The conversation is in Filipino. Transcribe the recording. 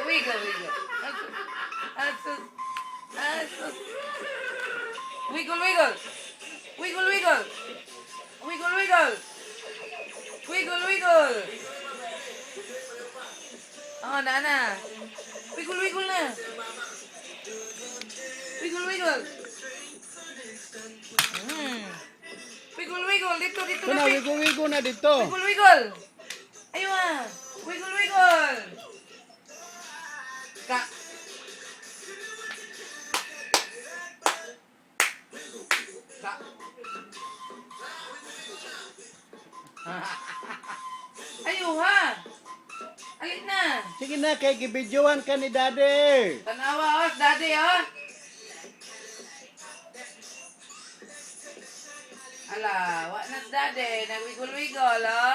Wiggle, wiggle. Asus. Asus. Wiggle, wiggle. Wiggle, wiggle. Wiggle, wiggle. Wiggle, wiggle. Oh, na. Wiggle, wiggle na. Wiggle, wiggle. Wiggle, wiggle. Dito, dito, Kuna, dito. wigo-wigo na dito. Wiggle, wiggle. Ayun ah. Wiggle, wiggle. Ka. Ka. Ayun ha. Alin na. Sige na, kay gibidyoan ka ni daddy. Tanawa, oh. Daddy, oh. Ala, wa na si daddy. Nagwiggle-wiggle, oh.